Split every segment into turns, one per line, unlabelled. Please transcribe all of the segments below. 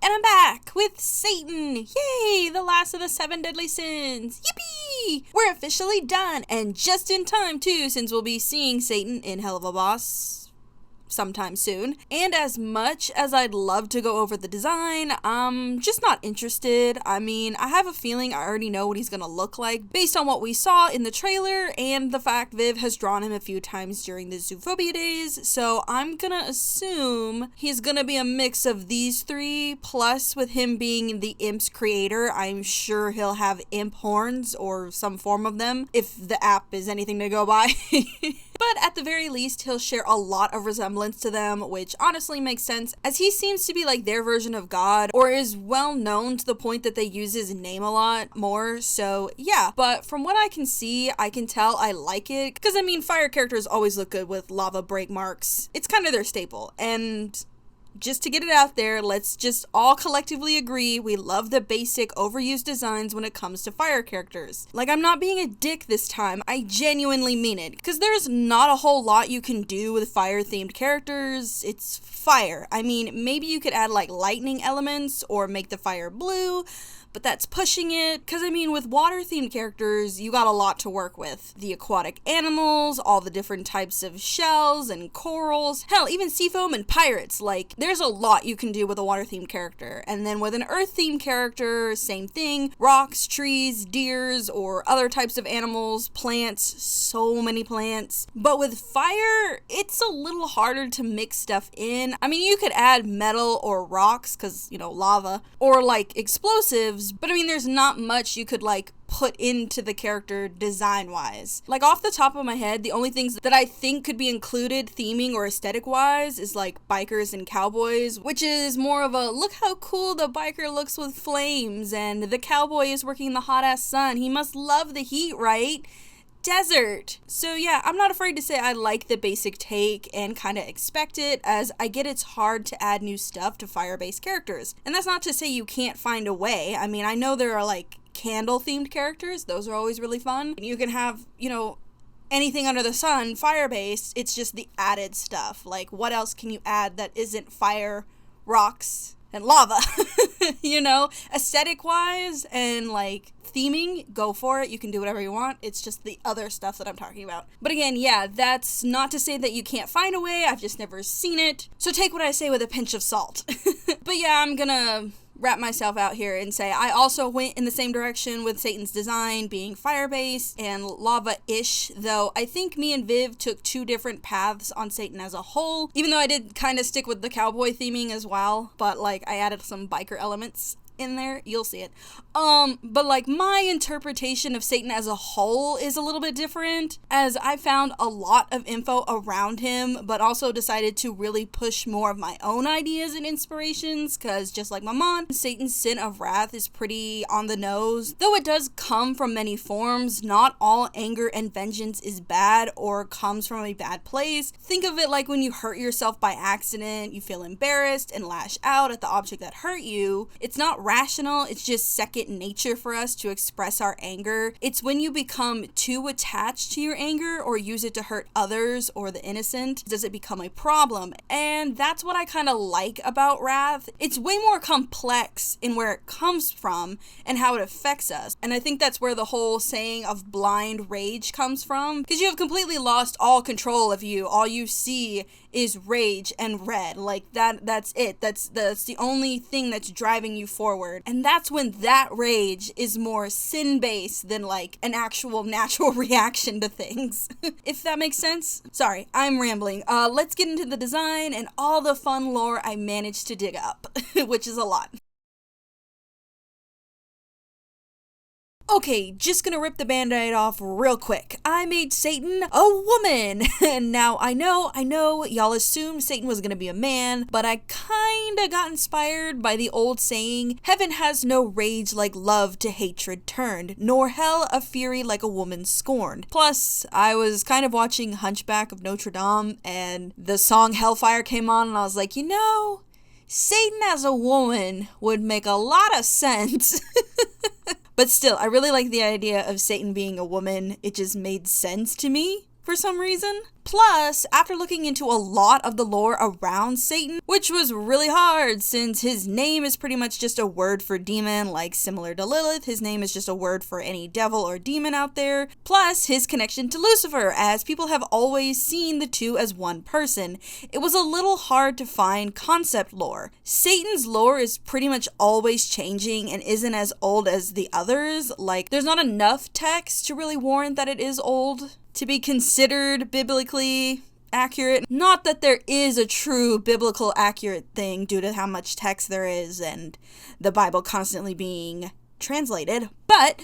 And I'm back with Satan! Yay! The last of the 7 deadly sins! Yippee! We're officially done, and just in time too, since we'll be seeing Satan in Hell of a Boss sometime soon. And as much as I'd love to go over the design, I'm just not interested. I mean, I have a feeling I already know what he's gonna look like based on what we saw in the trailer and the fact Viv has drawn him a few times during the Zoophobia days, so I'm gonna assume he's gonna be a mix of these three, plus with him being the Imp's creator, I'm sure he'll have imp horns or some form of them, if the app is anything to go by. But at the very least, he'll share a lot of resemblance to them, which honestly makes sense, as he seems to be like their version of God, or is well known to the point that they use his name a lot more, so yeah. But from what I can see, I can tell I like it, because I mean, fire characters always look good with lava break marks. It's kind of their staple, and just to get it out there, let's just all collectively agree we love the basic overused designs when it comes to fire characters. Like, I'm not being a dick this time, I genuinely mean it, because there's not a whole lot you can do with fire themed characters. It's fire. I mean, maybe you could add like lightning elements or make the fire blue, but that's pushing it, because I mean, with water-themed characters, you got a lot to work with. The aquatic animals, all the different types of shells and corals, hell, even seafoam and pirates. Like, there's a lot you can do with a water-themed character. And then with an earth-themed character, same thing. Rocks, trees, deers, or other types of animals, plants, so many plants. But with fire, it's a little harder to mix stuff in. I mean, you could add metal or rocks, because, you know, lava, or like explosives, but I mean, there's not much you could like put into the character design wise. Like, off the top of my head, the only things that I think could be included theming or aesthetic wise is like bikers and cowboys, which is more of a look how cool the biker looks with flames, and the cowboy is working in the hot ass sun. He must love the heat, right? Desert. So yeah, I'm not afraid to say I like the basic take and kind of expect it, as I get it's hard to add new stuff to fire-based characters. And that's not to say you can't find a way. I mean, I know there are like candle-themed characters. Those are always really fun. You can have, you know, anything under the sun fire-based. It's just the added stuff. Like, what else can you add that isn't fire, rocks, and lava? You know, aesthetic wise and like theming, go for it. You can do whatever you want. It's just the other stuff that I'm talking about. But again, yeah, that's not to say that you can't find a way. I've just never seen it. So take what I say with a pinch of salt. But yeah, I'm gonna wrap myself out here and say I also went in the same direction with Satan's design being fire-based and lava-ish, though I think me and Viv took two different paths on Satan as a whole, even though I did kind of stick with the cowboy theming as well, but like I added some biker elements in there. You'll see it. But like my interpretation of Satan as a whole is a little bit different, as I found a lot of info around him, but also decided to really push more of my own ideas and inspirations, because just like my mom, Satan's sin of wrath is pretty on the nose. Though it does come from many forms, not all anger and vengeance is bad or comes from a bad place. Think of it like when you hurt yourself by accident, you feel embarrassed and lash out at the object that hurt you. It's not rational, it's just second nature for us to express our anger. It's when you become too attached to your anger or use it to hurt others or the innocent, does it become a problem. And that's what I kind of like about wrath. It's way more complex in where it comes from and how it affects us. And I think that's where the whole saying of blind rage comes from, because you have completely lost all control of you. All you see is rage and red. Like that's it. That's the only thing that's driving you forward. And that's when that rage is more sin-based than like an actual natural reaction to things. If that makes sense. Sorry, I'm rambling. Let's get into the design and all the fun lore I managed to dig up, which is a lot. Okay, just gonna rip the band-aid off real quick. I made Satan a woman. And now I know, y'all assumed Satan was gonna be a man, but I kinda got inspired by the old saying, heaven has no rage like love to hatred turned, nor hell a fury like a woman scorned. Plus, I was kind of watching Hunchback of Notre Dame, and the song Hellfire came on, and I was like, you know, Satan as a woman would make a lot of sense. But still, I really like the idea of Satan being a woman. It just made sense to me. for some reason. Plus, after looking into a lot of the lore around Satan, which was really hard since his name is pretty much just a word for demon, like similar to Lilith, his name is just a word for any devil or demon out there, plus his connection to Lucifer, as people have always seen the two as one person. It was a little hard to find concept lore. Satan's lore is pretty much always changing and isn't as old as the others. Like, there's not enough text to really warrant that it is old to be considered biblically accurate. Not that there is a true biblical accurate thing due to how much text there is and the Bible constantly being translated, but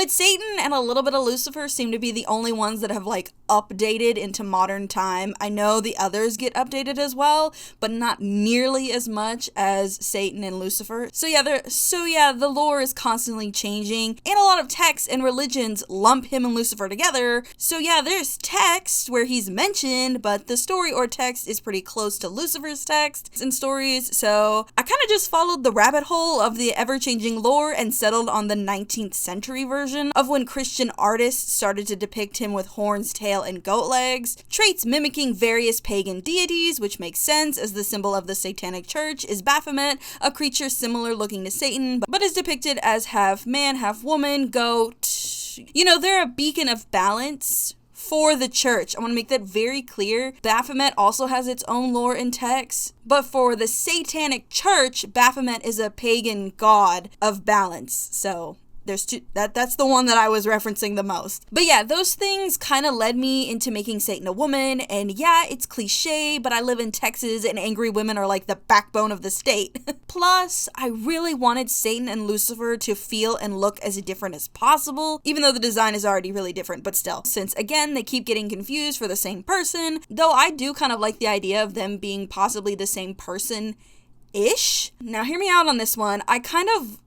Satan and a little bit of Lucifer seem to be the only ones that have like updated into modern time. I know the others get updated as well, but not nearly as much as Satan and Lucifer. So yeah, the lore is constantly changing, and a lot of texts and religions lump him and Lucifer together. So yeah, there's text where he's mentioned, but the story or text is pretty close to Lucifer's texts and stories. So I kind of just followed the rabbit hole of the ever-changing lore and settled on the 19th century version of when Christian artists started to depict him with horns, tail, and goat legs, traits mimicking various pagan deities, which makes sense as the symbol of the satanic church is Baphomet, a creature similar looking to Satan, but is depicted as half man, half woman, goat. You know, they're a beacon of balance for the church. I want to make that very clear. Baphomet also has its own lore and text, but for the satanic church, Baphomet is a pagan god of balance. So there's two, that's the one that I was referencing the most. But yeah, those things kind of led me into making Satan a woman, and yeah, it's cliche, but I live in Texas and angry women are like the backbone of the state. Plus, I really wanted Satan and Lucifer to feel and look as different as possible, even though the design is already really different, but still. Since again, they keep getting confused for the same person, though I do kind of like the idea of them being possibly the same person-ish. Now hear me out on this one. I kind of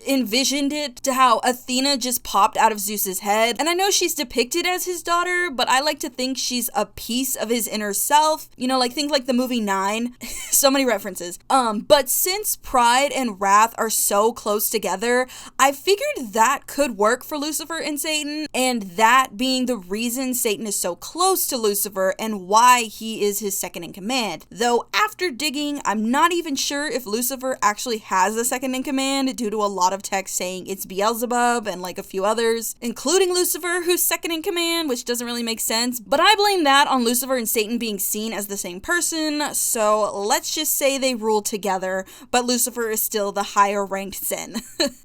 envisioned it to how Athena just popped out of Zeus's head, and I know she's depicted as his daughter, but I like to think she's a piece of his inner self, you know, like think like the movie 9. So many references. But since pride and wrath are so close together, I figured that could work for Lucifer and Satan, and that being the reason Satan is so close to Lucifer and why he is his second in command. Though after digging, I'm not even sure if Lucifer actually has a second in command due to a lot of text saying it's Beelzebub and like a few others, including Lucifer, who's second in command, which doesn't really make sense. But I blame that on Lucifer and Satan being seen as the same person, so let's just say they rule together, but Lucifer is still the higher ranked sin.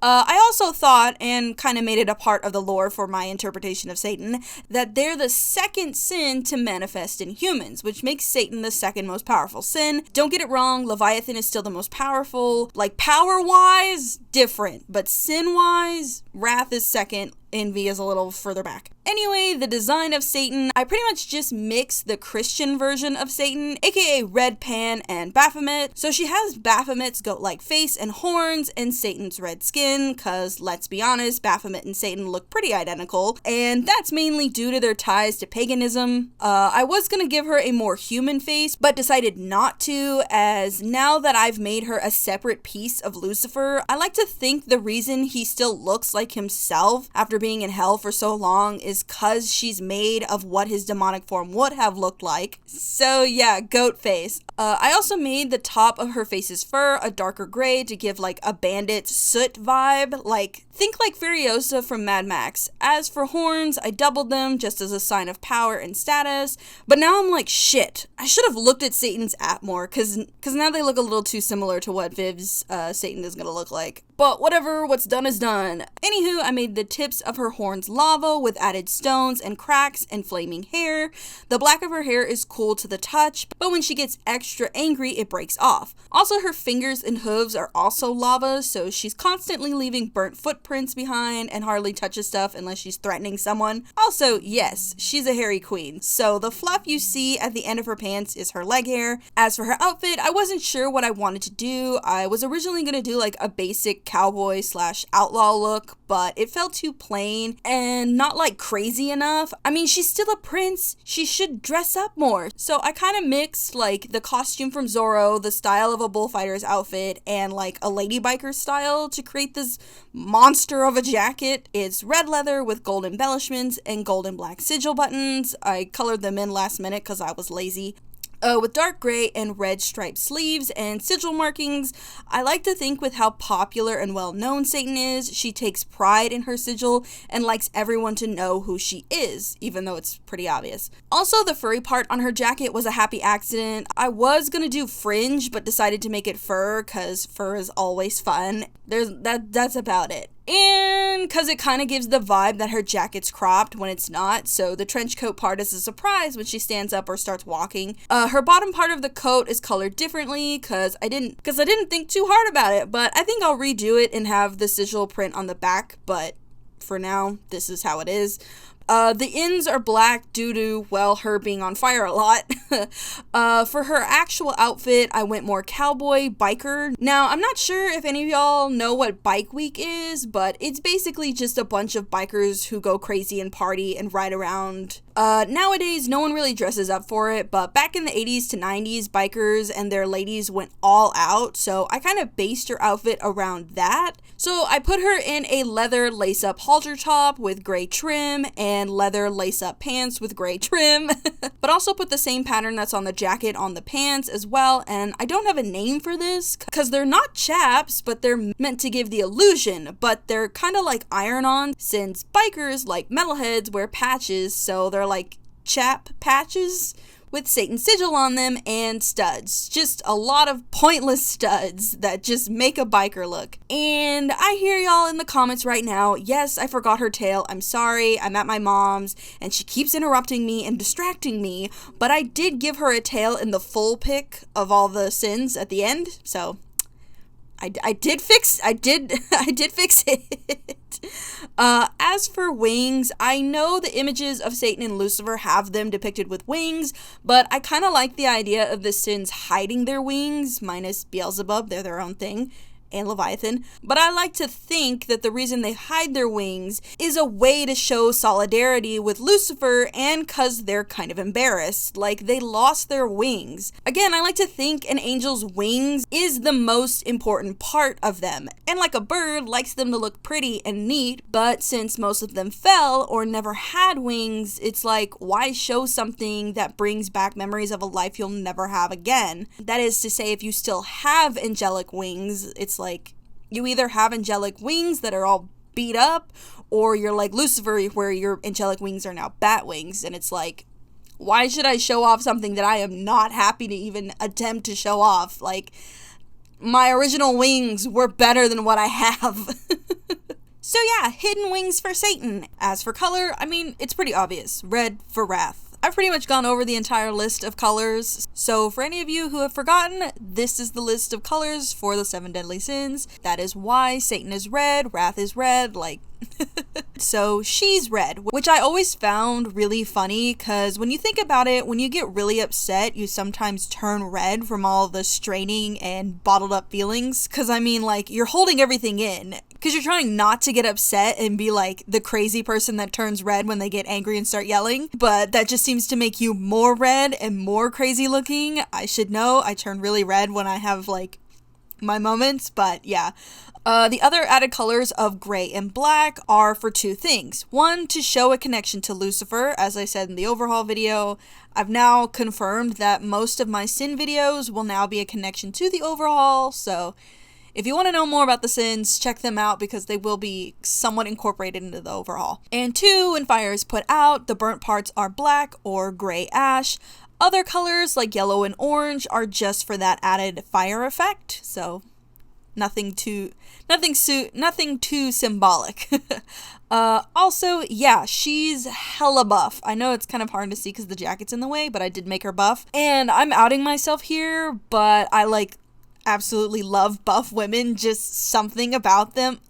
I also thought, and kind of made it a part of the lore for my interpretation of Satan, that they're the second sin to manifest in humans, which makes Satan the second most powerful sin. Don't get it wrong, Leviathan is still the most powerful, like power-wise, different, but sin-wise, wrath is second, envy is a little further back. Anyway, the design of Satan, I pretty much just mixed the Christian version of Satan, aka Red Pan and Baphomet. So she has Baphomet's goat-like face and horns and Satan's red skin, cause let's be honest, Baphomet and Satan look pretty identical, and that's mainly due to their ties to paganism. I was gonna give her a more human face, but decided not to, as now that I've made her a separate piece of Lucifer, I like to think the reason he still looks like himself after being in hell for so long is cause she's made of what his demonic form would have looked like. So yeah, goat face. I also made the top of her face's fur a darker gray to give like a bandit soot vibe, like think like Furiosa from Mad Max. As for horns, I doubled them just as a sign of power and status, but now I'm like, shit, I should have looked at Satan's app more, cause now they look a little too similar to what Viv's Satan is gonna look like. But whatever, what's done is done. Anywho, I made the tips of her horns lava with added stones and cracks and flaming hair. The black of her hair is cool to the touch, but when she gets extra angry, it breaks off. Also, her fingers and hooves are also lava, so she's constantly leaving burnt footprints behind and hardly touches stuff unless she's threatening someone. Also, yes, she's a hairy queen, so the fluff you see at the end of her pants is her leg hair. As for her outfit, I wasn't sure what I wanted to do. I was originally gonna do like a basic classic cowboy slash outlaw look, but it felt too plain and not like crazy enough. I mean, she's still a prince. She should dress up more. So I kind of mixed like the costume from Zorro, the style of a bullfighter's outfit, and like a lady biker style to create this monster of a jacket. It's red leather with gold embellishments and gold and black sigil buttons. I colored them in last minute because I was lazy. With dark gray and red striped sleeves and sigil markings. I like to think with how popular and well known Satan is, she takes pride in her sigil and likes everyone to know who she is, even though it's pretty obvious. Also, the furry part on her jacket was a happy accident. I was gonna do fringe, but decided to make it fur because fur is always fun. That's about it. And because it kind of gives the vibe that her jacket's cropped when it's not, so the trench coat part is a surprise when she stands up or starts walking. Her bottom part of the coat is colored differently because I didn't think too hard about it, but I think I'll redo it and have the sigil print on the back, but for now, this is how it is. The ends are black due to, well, her being on fire a lot. For her actual outfit, I went more cowboy, biker. Now, I'm not sure if any of y'all know what Bike Week is, but it's basically just a bunch of bikers who go crazy and party and ride around. Nowadays, no one really dresses up for it, but back in the 80s to 90s, bikers and their ladies went all out, so I kind of based her outfit around that. So I put her in a leather lace-up halter top with gray trim and leather lace-up pants with gray trim, but also put the same pattern that's on the jacket on the pants as well. And I don't have a name for this because they're not chaps, but they're meant to give the illusion, but they're kind of like iron-on since bikers like metalheads wear patches, so they're like chap patches with Satan's sigil on them and studs. Just a lot of pointless studs that just make a biker look. And I hear y'all in the comments right now, yes, I forgot her tail, I'm sorry, I'm at my mom's, and she keeps interrupting me and distracting me, but I did give her a tail in the full pic of all the sins at the end, so I did fix it. As for wings, I know the images of Satan and Lucifer have them depicted with wings, but I kind of like the idea of the sins hiding their wings, minus Beelzebub, they're their own thing, and Leviathan. But I like to think that the reason they hide their wings is a way to show solidarity with Lucifer and cause they're kind of embarrassed, like they lost their wings. Again, I like to think an angel's wings is the most important part of them, and like a bird likes them to look pretty and neat, but since most of them fell or never had wings, it's like, why show something that brings back memories of a life you'll never have again? That is to say, if you still have angelic wings, it's like you either have angelic wings that are all beat up, or you're like Lucifer where your angelic wings are now bat wings, and it's like, why should I show off something that I am not happy to even attempt to show off? Like, my original wings were better than what I have. So yeah, hidden wings for Satan. As for color, I mean, it's pretty obvious. Red for wrath. I've pretty much gone over the entire list of colors, so for any of you who have forgotten, this is the list of colors for the 7 deadly sins. That is why Satan is red, wrath is red, like... So she's red, which I always found really funny, because when you think about it, when you get really upset, you sometimes turn red from all the straining and bottled up feelings, because I mean, like, you're holding everything in, because you're trying not to get upset and be like the crazy person that turns red when they get angry and start yelling, but that just seems to make you more red and more crazy looking. I should know, I turn really red when I have like my moments, but yeah. The other added colors of gray and black are for two things. One, to show a connection to Lucifer, as I said in the overhaul video. I've now confirmed that most of my sin videos will now be a connection to the overhaul, so if you want to know more about the sins, check them out because they will be somewhat incorporated into the overhaul. And two, when fire is put out, the burnt parts are black or gray ash. Other colors like yellow and orange are just for that added fire effect, so nothing too symbolic. Also, yeah, she's hella buff. I know it's kind of hard to see because the jacket's in the way, but I did make her buff. And I'm outing myself here, but I like absolutely love buff women, just something about them.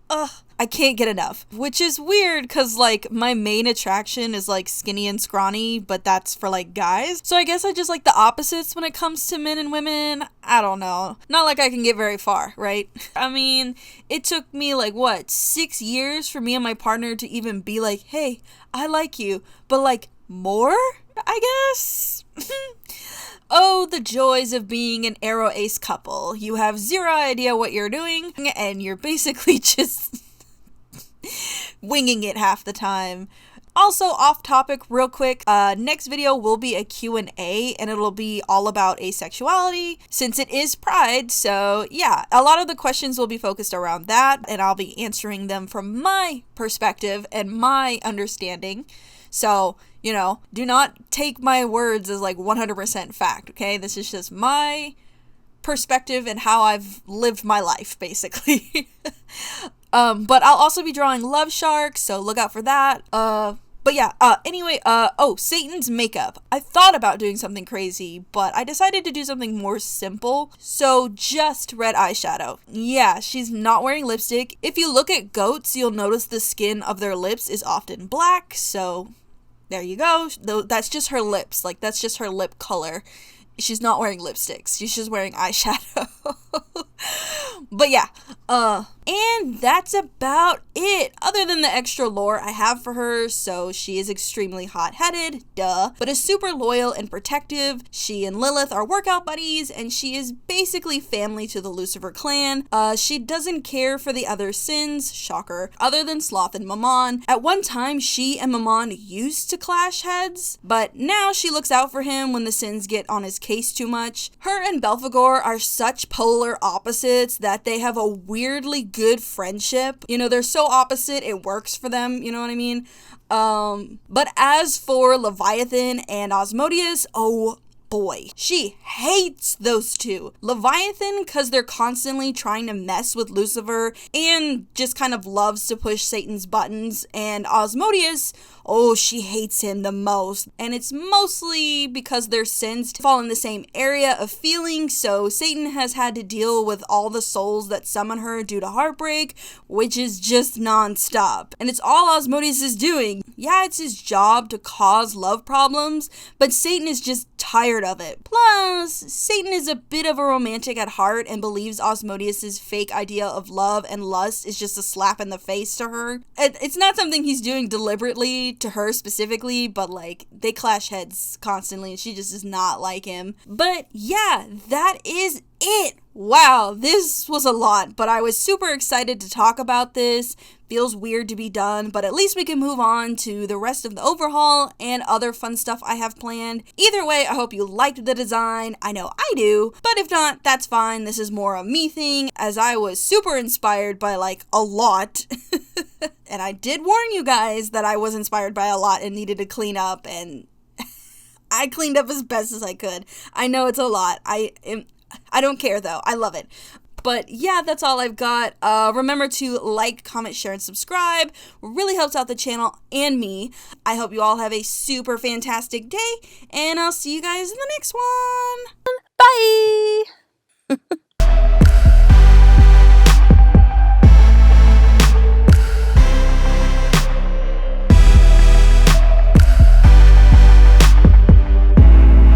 Ugh. I can't get enough. Which is weird because, like, my main attraction is, like, skinny and scrawny, but that's for, like, guys. So I guess I just like the opposites when it comes to men and women. I don't know. Not like I can get very far, right? I mean, it took me, like, what, 6 years for me and my partner to even be like, hey, I like you, but, like, more, I guess? Oh, the joys of being an aro ace couple. You have zero idea what you're doing, and you're basically just winging it half the time. Also, off topic real quick, next video will be a Q&A, and it'll be all about asexuality since it is Pride. So yeah, a lot of the questions will be focused around that, and I'll be answering them from my perspective and my understanding. So, you know, do not take my words as like 100% fact, okay? This is just my perspective and how I've lived my life, basically. But I'll also be drawing love sharks, so look out for that. But yeah, anyway, Satan's makeup. I thought about doing something crazy, but I decided to do something more simple. So just red eyeshadow. Yeah, she's not wearing lipstick. If you look at goats, you'll notice the skin of their lips is often black, so there you go. That's just her lips. Like, that's just her lip color. She's not wearing lipsticks. She's just wearing eyeshadow. But yeah, and that's about it. Other than the extra lore I have for her, so she is extremely hot-headed, duh, but is super loyal and protective. She and Lilith are workout buddies, and she is basically family to the Lucifer clan. She doesn't care for the other sins, shocker, other than Sloth and Mammon. At one time, she and Mammon used to clash heads, but now she looks out for him when the sins get on his case too much. Her and Belphegor are such polar opposites that they have a weirdly good friendship. You know, they're so opposite, it works for them, you know what I mean? But as for Leviathan and Asmodeus, oh boy, she hates those two. Leviathan, because they're constantly trying to mess with Lucifer and just kind of loves to push Satan's buttons, and Asmodeus, oh, she hates him the most. And it's mostly because their sins fall in the same area of feeling, so Satan has had to deal with all the souls that summon her due to heartbreak, which is just non-stop. And it's all Asmodeus is doing. Yeah, it's his job to cause love problems, but Satan is just tired of it. Plus, Satan is a bit of a romantic at heart and believes Asmodeus's fake idea of love and lust is just a slap in the face to her. It's not something he's doing deliberately to her specifically, but like, they clash heads constantly and she just does not like him. But yeah, that is it. Wow, this was a lot, but I was super excited to talk about this. Feels weird to be done, but at least we can move on to the rest of the overhaul and other fun stuff I have planned. Either way, I hope you liked the design. I know I do, but if not, that's fine. This is more a me thing, as I was super inspired by like a lot. And I did warn you guys that I was inspired by a lot and needed to clean up, and I cleaned up as best as I could. I know it's a lot. I don't care though. I love it. But yeah, that's all I've got. Remember to like, comment, share, and subscribe. Really helps out the channel and me. I hope you all have a super fantastic day, and I'll see you guys in the next one. Bye!